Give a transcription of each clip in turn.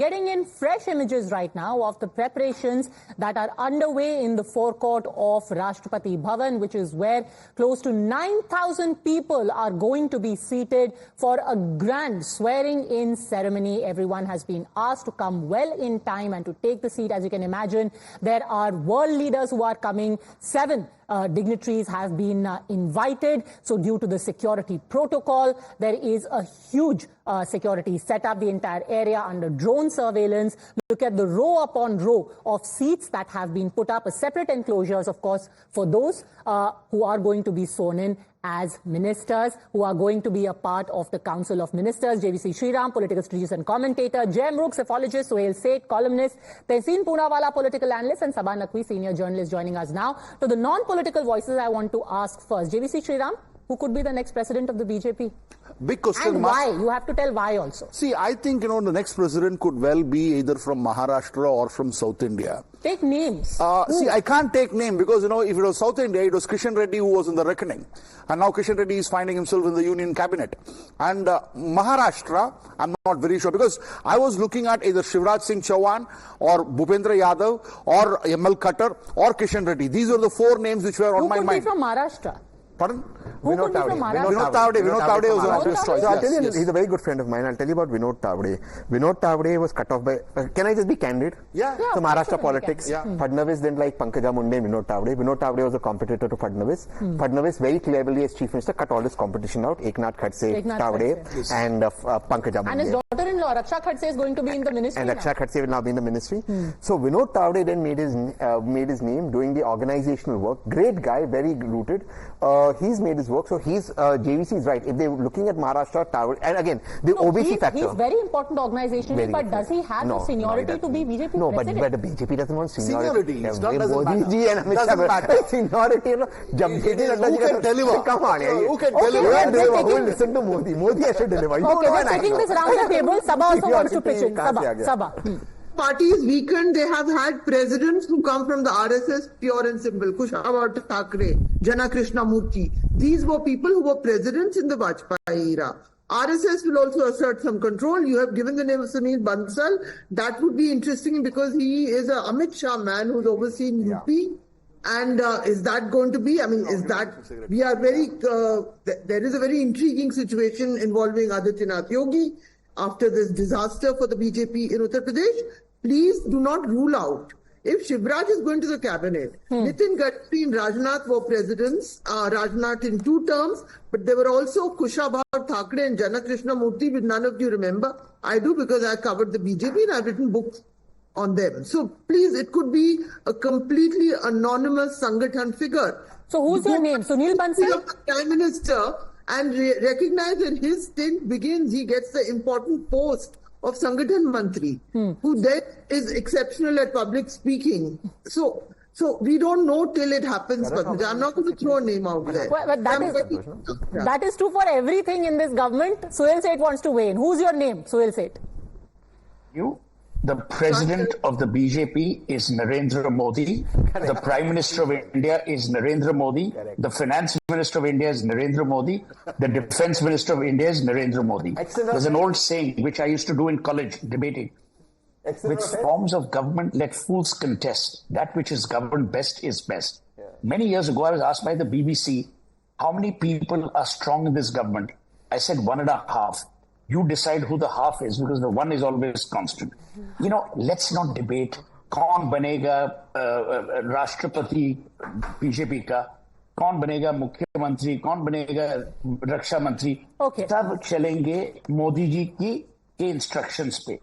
getting in fresh images right now of the preparations that are underway in the forecourt of Rashtrapati Bhavan, which is where close to 9,000 people are going to be seated for a grand swearing-in ceremony. Everyone has been asked to come well in time and to take the seat. As you can imagine, there are world leaders who are coming. 7 dignitaries have been invited. So due to the security protocol, there is a huge security set up, the entire area under drone surveillance. Look at the row upon row of seats that have been put up, separate enclosures, of course, for those who are going to be sworn in as ministers, who are going to be a part of the Council of Ministers. JVC Sriram, political strategist and commentator; Jay Mruk, psephologist; Suhail Seth, columnist; Tehseen Poonawala, political analyst; and Sabha Naqvi, senior journalist, joining us now. To the non-political voices, I want to ask first, JVC Sriram, who could be the next president of the BJP? Big question. And why? You have to tell why also. See, I think, the next president could well be either from Maharashtra or from South India. Take names. See, I can't take name because, if it was South India, it was Kishan Reddy who was in the reckoning. And now Kishan Reddy is finding himself in the union cabinet. And Maharashtra, I'm not very sure, because I was looking at either Shivraj Singh Chauhan or Bhupendra Yadav or ML Khattar or Kishan Reddy. These are the 4 names which were on my mind. Who could be from Maharashtra? Pardon? Vinod Tavde was an obvious choice. So I'll tell you, he's a very good friend of mine. I'll tell you about Vinod Tavde. Vinod Tavde was cut off by... can I just be candid? Yeah. So Maharashtra politics. Yeah. Fadnavis didn't like Pankaja Munde and Vinod Tavde. Vinod Tavde was a competitor to Fadnavis. Fadnavis very cleverly as chief minister cut all his competition out. Eknath Khadse, Tavde and Pankaja Munde. And his daughter-in-law, Raksha Khadse, is going to be in the ministry. And Raksha Khadse will now be in the ministry. So Vinod Tavde then made his name doing the organizational work. Great guy, very rooted. He's made his work. So he's JVC is right. If they're looking at Maharashtra, Tavde, and again the OBC factor. He's very important organizationally, but does he have the seniority to be BJP president? But the BJP doesn't want seniority. It doesn't matter. Seniority, Who can deliver? Come on, who can deliver? Who will listen to Modi? Modi has to deliver. Okay, we're taking this round the table. Sabha also wants to pitch in. Sabha. Party is weakened. They have had presidents who come from the RSS, pure and simple. Kushavar Thakre, Jana Krishnamurti. These were people who were presidents in the Vajpayee era. RSS will also assert some control. You have given the name of Sunil Bansal. That would be interesting because he is a Amit Shah man who's overseen UP. And is that going to be? I mean, we are very, there is a very intriguing situation involving Adityanath Yogi after this disaster for the BJP in Uttar Pradesh. Please do not rule out. If Shivraj is going to the cabinet, Nitin Gadkari and Rajnath were presidents, Rajnath in 2 terms, but there were also Kushavar Thakre and Jana Krishnamurti, which none of you remember. I do because I covered the BJP and I've written books on them. So please, it could be a completely anonymous Sangathan figure. So who's your name? Sunil Bansal? Prime Minister, and recognize that his stint begins, he gets the important post of Sangathan Mantri, who then is exceptional at public speaking. So we don't know till it happens, Padmaja. I'm not going to throw a name out there. But that is true for everything in this government. Suhail Seth wants to weigh in. Who's your name, Suhail Seth? The president of the BJP is Narendra Modi. The Prime Minister of India is Narendra Modi. The Finance Minister of India is Narendra Modi. The Defense Minister of India is Narendra Modi. There's an old saying which I used to do in college debating. Which forms of government let fools contest. That which is governed best is best. Many years ago, I was asked by the BBC, how many people are strong in this government? I said 1.5. You decide who the half is because the one is always constant. Let's not debate कौन बनेगा राष्ट्रपति BJP का, कौन बनेगा मुख्यमंत्री, कौन बनेगा रक्षा मंत्री, सब चलेंगे मोदी जी के इंस्ट्रक्शंस पे.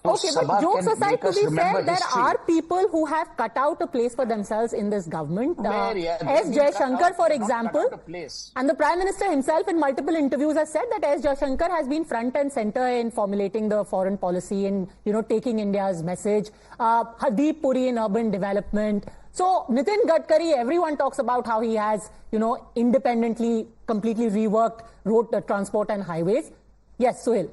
Okay, but jokes aside, to be fair, there are people who have cut out a place for themselves in this government. S. Jaishankar, for example, and the Prime Minister himself in multiple interviews has said that S. Jaishankar has been front and center in formulating the foreign policy and, taking India's message. Hardeep Puri in urban development. So Nitin Gadkari, everyone talks about how he has, independently, completely reworked road transport and highways. Yes, Suhail.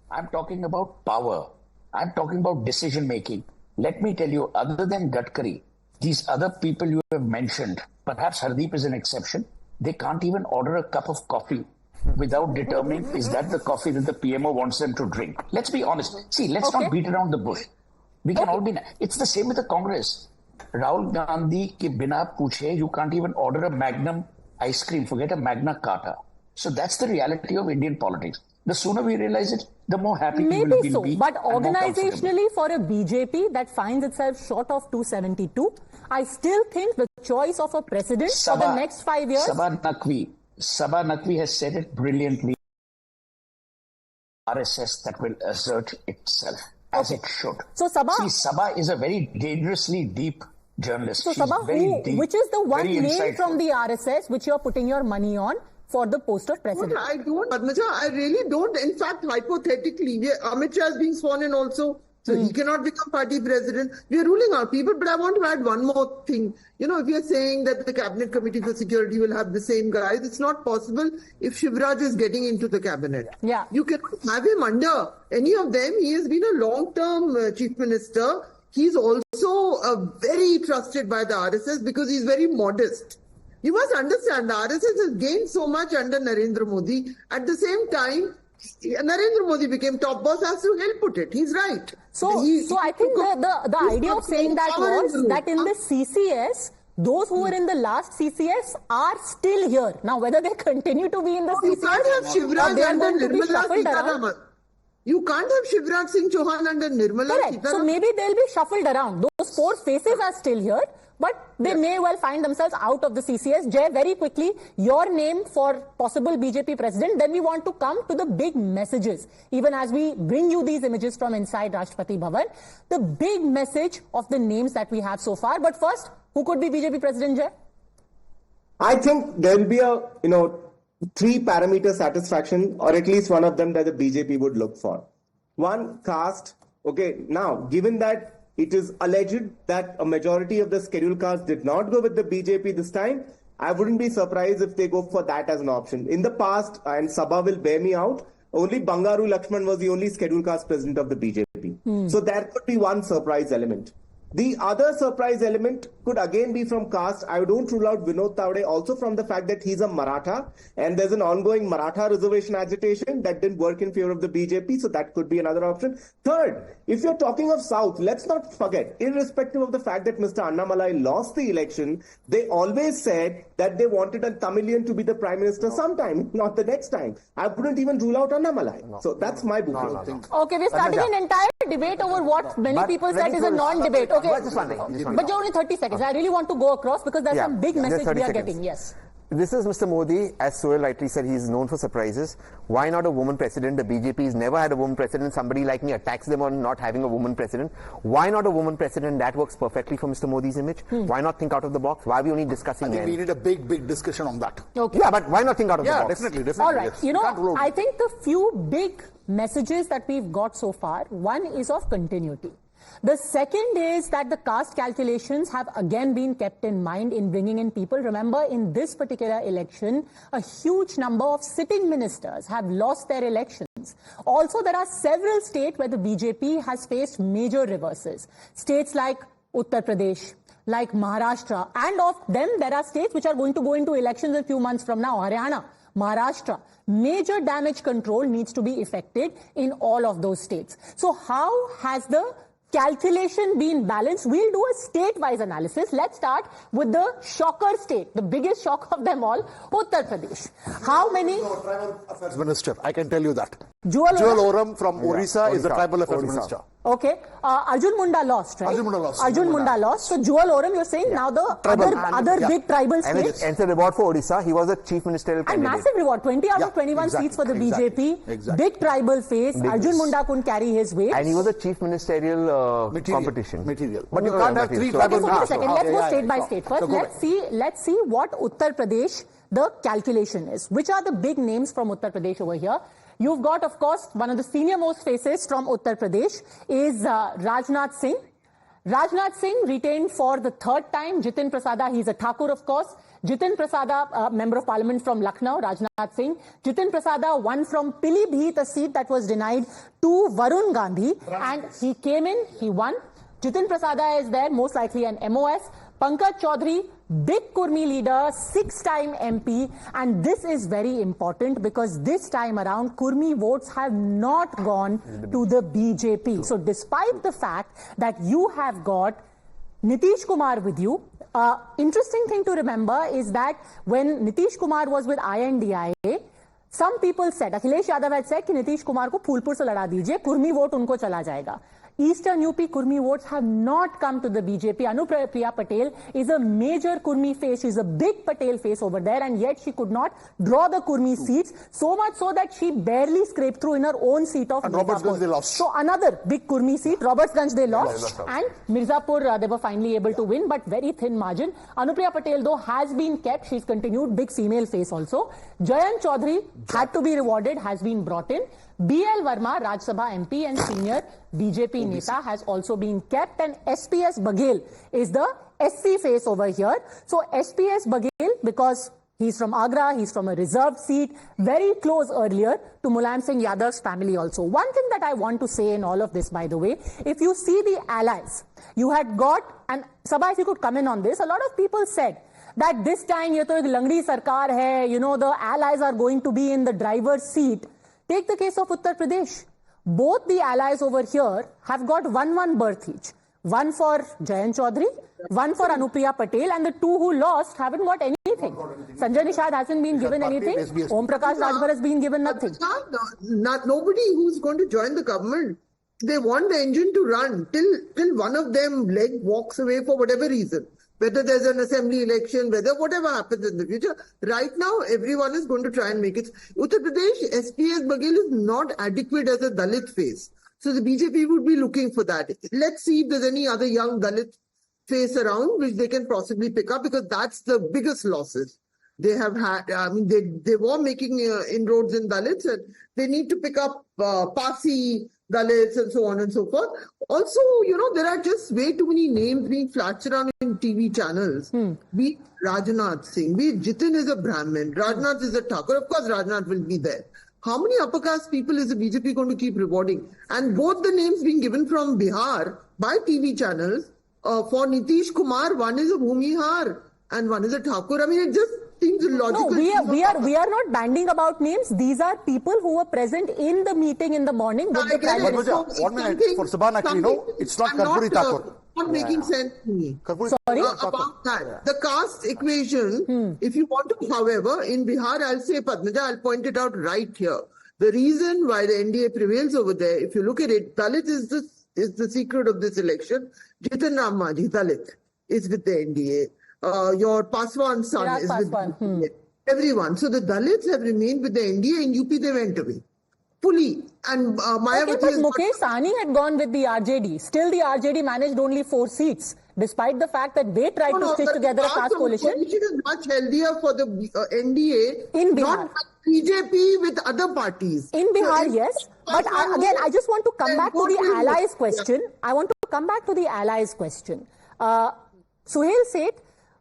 I'm talking about power. I'm talking about decision making. Let me tell you, other than Gadkari, these other people you have mentioned, perhaps Hardeep is an exception, they can't even order a cup of coffee without determining is that the coffee that the PMO wants them to drink. Let's be honest. See, let's not beat around the bush. We can all be. It's the same with the Congress. Rahul Gandhi ke bina puche, you can't even order a Magnum ice cream, forget a Magna Carta. So that's the reality of Indian politics. The sooner we realize it, the more happy we will be. Maybe so, but organizationally for a BJP that finds itself short of 272, I still think the choice of a president for the next 5 years... Sabha Naqvi has said it brilliantly. RSS that will assert itself as it should. So Sabha is a very dangerously deep journalist. So Sabha, which is the one name from the RSS which you're putting your money on for the post of president? I don't, Padmaja, I really don't. In fact, hypothetically, Amit Shah is being sworn in also. So he cannot become party president. We are ruling out people, but I want to add one more thing. You know, if you're saying that the Cabinet Committee for Security will have the same guys, it's not possible if Shivraj is getting into the cabinet. Yeah. You cannot have him under any of them. He has been a long-term chief minister. He's also very trusted by the RSS because he's very modest. You must understand, the RSS has gained so much under Narendra Modi. At the same time, Narendra Modi became top boss, as Suhail put it. He's right. So I think the idea of saying that was that in the CCS, those who were in the last CCS are still here. Now, whether they continue to be in the CCS, you can't have Shivraj under Nirmala Sitharaman. You can't have Shivraj Singh Chauhan under Nirmala Sitharaman. So maybe they'll be shuffled around. Those four faces are still here, but they may well find themselves out of the CCS. Jay, very quickly, your name for possible BJP president. Then we want to come to the big messages. Even as we bring you these images from inside Rashtrapati Bhavan, the big message of the names that we have so far. But first, who could be BJP president, Jay? I think there will be a, 3-parameter satisfaction, or at least one of them that the BJP would look for. One, caste. Okay, now, given that it is alleged that a majority of the scheduled castes did not go with the BJP this time, I wouldn't be surprised if they go for that as an option. In the past, and Sabha will bear me out, only Bangaru Lakshman was the only scheduled caste president of the BJP. So there could be one surprise element. The other surprise element could again be from caste. I don't rule out Vinod Tawde also from the fact that he's a Maratha and there's an ongoing Maratha reservation agitation that didn't work in favor of the BJP, so that could be another option. Third, if you're talking of South, let's not forget, irrespective of the fact that Mr. Annamalai lost the election, they always said that they wanted a Tamilian to be the Prime Minister sometime, not the next time. I wouldn't even rule out Annamalai. So that's my booking. Okay, we're starting an entire debate over what many people said is a non-debate. Okay, but you're only 30 seconds. I really want to go across because there's some big message we are getting. Yes. This is Mr. Modi. As Sohail rightly said, he's known for surprises. Why not a woman president? The BJP has never had a woman president. Somebody like me attacks them on not having a woman president. Why not a woman president? That works perfectly for Mr. Modi's image. Why not think out of the box? Why are we only discussing men? We need a big discussion on that. Okay. Yeah, but why not think out of the box? Yeah, definitely. All right. Yes. I think the few big messages that we've got so far, one is of continuity. The second is that the caste calculations have again been kept in mind in bringing in people. Remember, in this particular election, a huge number of sitting ministers have lost their elections. Also, there are several states where the BJP has faced major reverses. States like Uttar Pradesh, like Maharashtra, and of them, there are states which are going to go into elections a few months from now. Haryana, Maharashtra. Major damage control needs to be effected in all of those states. So how has the calculation been balanced? We'll do a state-wise analysis. Let's start with the shocker state, the biggest shock of them all, Uttar Pradesh. How many? Tribal Affairs Minister, I can tell you that. Jewel Oram from Orissa is the Tribal Affairs Minister. Okay. Arjun Munda lost, right? Arjun Munda lost. So Jewel Oram, you're saying now the other big tribal states. And it's a reward for Odisha. He was a chief ministerial candidate. And massive reward, 20 out of 21 seats for the BJP. Exactly. Big tribal face. Arjun Munda couldn't carry his weight. And he was a chief ministerial competition. But you can't have three tribal ministers. Let's go state by state first. Let's see what Uttar Pradesh, the calculation is. Which are the big names from Uttar Pradesh over here? You've got, of course, one of the senior most faces from Uttar Pradesh is Rajnath Singh. Rajnath Singh retained for the third time. Jitin Prasada, he's a Thakur, of course. Jitin Prasada, member of parliament from Lucknow, Rajnath Singh. Jitin Prasada won from Pilibhit, a seat that was denied to Varun Gandhi. And he came in, he won. Jitin Prasada is there, most likely an MOS. Pankaj Chaudhary, big Kurmi leader, 6-time MP, and this is very important because this time around Kurmi votes have not gone to the BJP. So despite the fact that you have got Nitish Kumar with you, interesting thing to remember is that when Nitish Kumar was with INDIA, some people said, Akhilesh Yadav had said कि नीतीश कुमार को फूलपुर से लड़ा दीजिए, Kurmi vote उनको चला जाएगा. Eastern UP Kurmi votes have not come to the BJP. Anupriya Patel is a major Kurmi face. She's a big Patel face over there, and yet she could not draw the Kurmi seats, so much so that she barely scraped through in her own seat of and Mirzapur. Robertsganj they lost. So another big Kurmi seat, Robertsganj they lost, and Mirzapur they were finally able to win, but very thin margin. Anupriya Patel though has been kept. She's continued, big female face also. Jayant Chaudhary had to be rewarded, has been brought in. B.L. Verma, Rajya Sabha MP and senior BJP Neta, has also been kept, and SPS Baghel is the SC face over here. So SPS Baghel, because he's from Agra, he's from a reserved seat, very close earlier to Mulayam Singh Yadav's family also. One thing that I want to say in all of this, by the way, if you see the allies, you had got, and Sabha, if you could come in on this, a lot of people said that this time, ye to ek Langdi Sarkar hai, you know, the allies are going to be in the driver's seat. Take the case of Uttar Pradesh. Both the allies over here have got 1-1 berth each. One for Jayant Chaudhary, one for Anupriya Patel, and the two who lost haven't got anything. Sanjay Nishad hasn't been given anything. Om Prakash Rajbhar has been given nothing. Not nobody who's going to join the government. They want the engine to run till one of them walks away for whatever reason. Whether there's an assembly election, whatever happens in the future. Right now, everyone is going to try and make it. Uttar Pradesh, SPS Baghel is not adequate as a Dalit face. So the BJP would be looking for that. Let's see if there's any other young Dalit face around which they can possibly pick up, because that's the biggest losses they have had. I mean, they were making inroads in Dalits, and they need to pick up Parsi Dalits and so on and so forth. Also, you know, there are just way too many names being flashed around in TV channels. Be it Rajnath Singh, be it Jitin is a Brahmin, Rajnath is a Thakur. Of course, Rajnath will be there. How many upper caste people is the BJP going to keep rewarding? And both the names being given from Bihar by TV channels, for Nitish Kumar, one is a Bhumihar and one is a Thakur. I mean, it just seems illogical. No, we are not banding about names. These are people who were present in the meeting in the morning with the Prime Minister. 1 minute for Saban, actually, no, it's not Karpuri Thakur. Not making sense to me. Sorry? About that. The caste equation, if you want to, however, in Bihar, I'll say, Padmaja, I'll point it out right here. The reason why the NDA prevails over there, if you look at it, Dalit is the secret of this election. Jitan Ram Manjhi, Dalit, is with the NDA. Your Paswan's son is with the NDA. Everyone. So the Dalits have remained with the NDA. In UP, they went away. Fully. And Mayawati... Okay, but Mukesh Sahni had gone with the RJD. Still, the RJD managed only 4 seats, despite the fact that they tried to stitch together a caste coalition. The coalition is much healthier for the NDA, in Bihar. not BJP with other parties. In Bihar, yes. But again, I just want to come back to the allies question. I want to come back to the allies question. Suhail said,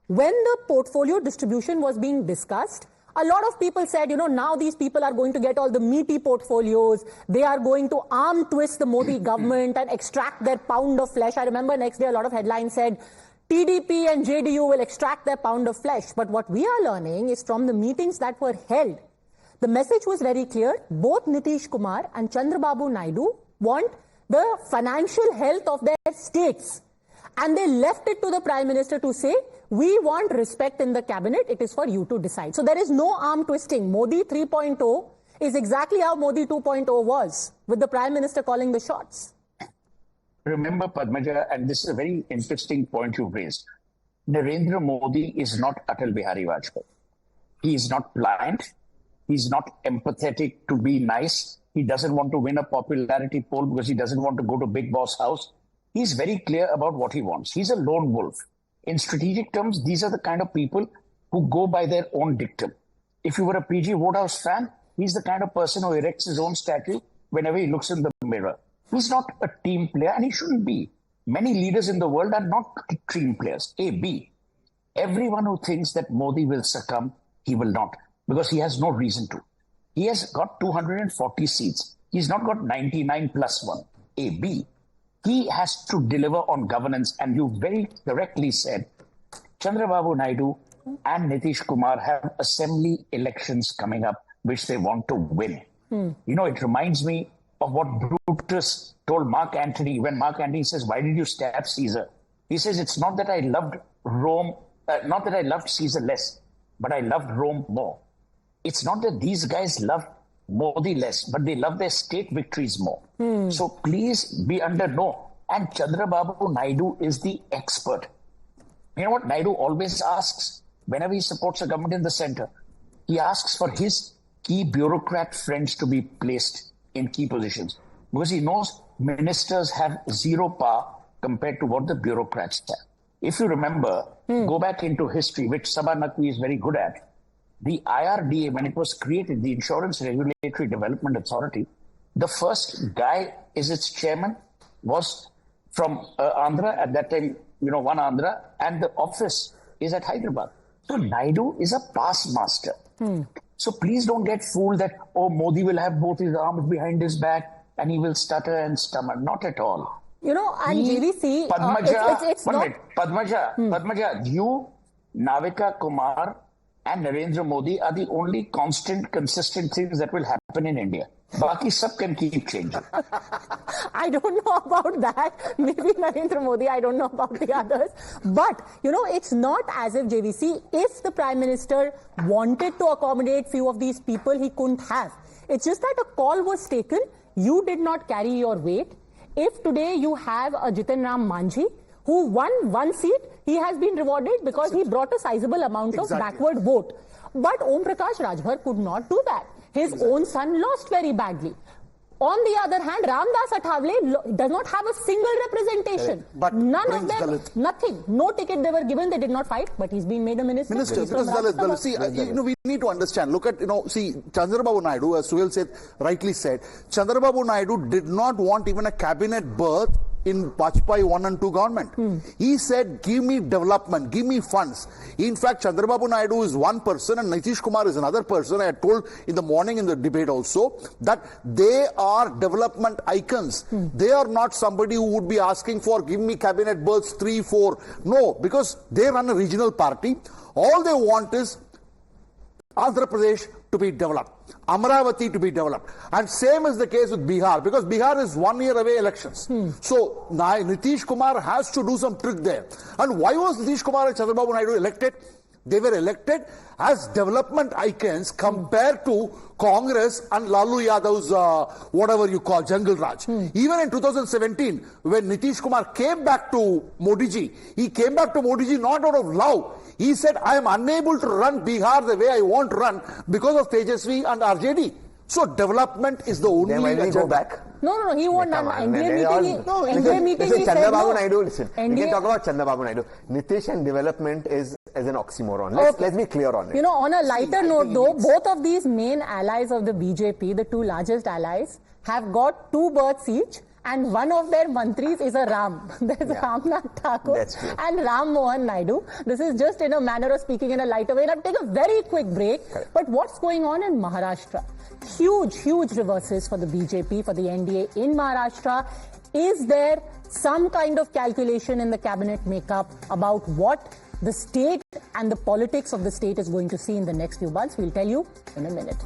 when the portfolio distribution was being discussed, a lot of people said, you know, now these people are going to get all the meaty portfolios. They are going to arm twist the Modi government and extract their pound of flesh. I remember next day a lot of headlines said, TDP and JDU will extract their pound of flesh. But what we are learning is from the meetings that were held, the message was very clear. Both Nitish Kumar and Chandrababu Naidu want the financial health of their states. And they left it to the Prime Minister to say, we want respect in the cabinet. It is for you to decide. So there is no arm twisting. Modi 3.0 is exactly how Modi 2.0 was, with the Prime Minister calling the shots. Remember, Padmaja, and this is a very interesting point you raised. Narendra Modi is not Atal Bihari Vajpayee. He is not blind. He's not empathetic to be nice. He doesn't want to win a popularity poll because he doesn't want to go to Big Boss house. He's very clear about what he wants. He's a lone wolf. In strategic terms, these are the kind of people who go by their own dictum. If you were a PG Wodehouse fan, he's the kind of person who erects his own statue whenever he looks in the mirror. He's not a team player, and he shouldn't be. Many leaders in the world are not team players. A, B. Everyone who thinks that Modi will succumb, he will not, because he has no reason to. He has got 240 seats. He's not got 99 plus 1. A, B. He has to deliver on governance, and you very correctly said Chandrababu Naidu and Nitish Kumar have assembly elections coming up, which they want to win. You know, it reminds me of what Brutus told Mark Antony when Mark Antony says, "Why did you stab Caesar?" He says, "It's not that I loved Rome, not that I loved Caesar less, but I loved Rome more." It's not that these guys love Modi less, but they love their state victories more. So please be under no. And Chandrababu Naidu is the expert. You know what Naidu always asks whenever he supports a government in the center? He asks for his key bureaucrat friends to be placed in key positions because he knows ministers have zero power compared to what the bureaucrats have. If you remember, go back into history, which Sabha Naqvi is very good at. The IRDA, when it was created, the Insurance Regulatory Development Authority, the first guy is its chairman was from Andhra at that time, you know, one Andhra, and the office is at Hyderabad. So Naidu is a past master. So please don't get fooled that, oh, Modi will have both his arms behind his back and he will stutter and stammer. Not at all. You know, and JVC, Padmaja, it's not... Padmaja, you, Navika Kumar and Narendra Modi are the only constant, consistent things that will happen in India. Baki sab can keep changing. I don't know about that. Maybe Narendra Modi, I don't know about the others. But, you know, it's not as if JVC, if the Prime Minister wanted to accommodate few of these people, he couldn't have. It's just that a call was taken. You did not carry your weight. If today you have a Jitan Ram Manjhi, who won one seat, he has been rewarded because he brought a sizable amount of backward vote. But Om Prakash Rajbhar could not do that. His own son lost very badly. On the other hand, Ramdas Athawale does not have a single representation. But none of them, Dalit. Nothing. No ticket they were given, they did not fight, but he's been made a minister. Because Dalit. See, you know, we need to understand. Look at, you know, see, Chandrababu Naidu, as Suhail said, rightly said, Chandrababu Naidu did not want even a cabinet berth in Vajpayee 1 and 2 government. He said, give me development, give me funds. In fact, Chandrababu Naidu is one person and Nitish Kumar is another person. I had told in the morning in the debate also that they are development icons. They are not somebody who would be asking for, give me cabinet berths 3, 4. No, because they run a regional party. All they want is Andhra Pradesh to be developed, Amaravati to be developed. And same is the case with Bihar, because Bihar is 1 year away elections. So Nitish Kumar has to do some trick there. And why was Nitish Kumar and Chandrababu Naidu elected? They were elected as development icons compared to Congress and Lalu Yadav's whatever you call Jungle Raj. Even in 2017, when Nitish Kumar came back to Modi ji, he came back to Modi ji not out of love. He said, I am unable to run Bihar the way I want to run because of Tejasvi and RJD. So development is the only agenda. Go back. No, he won't. NDA meeting, he said Chandrababu no. Naidu, listen. We can talk about Chandrababu Naidu. Nitish and development is as an oxymoron. Let's be clear on it. You know, on a lighter note though, both of these main allies of the BJP, the two largest allies, have got 2 berths each. And one of their mantris is a Ram. There's Ramnath Thakur and Ram Mohan Naidu. This is just in a manner of speaking in a lighter way. And I'll take a very quick break. Correct. But what's going on in Maharashtra? Huge reverses for the BJP, for the NDA in Maharashtra. Is there some kind of calculation in the cabinet makeup about what the state and the politics of the state is going to see in the next few months? We'll tell you in a minute.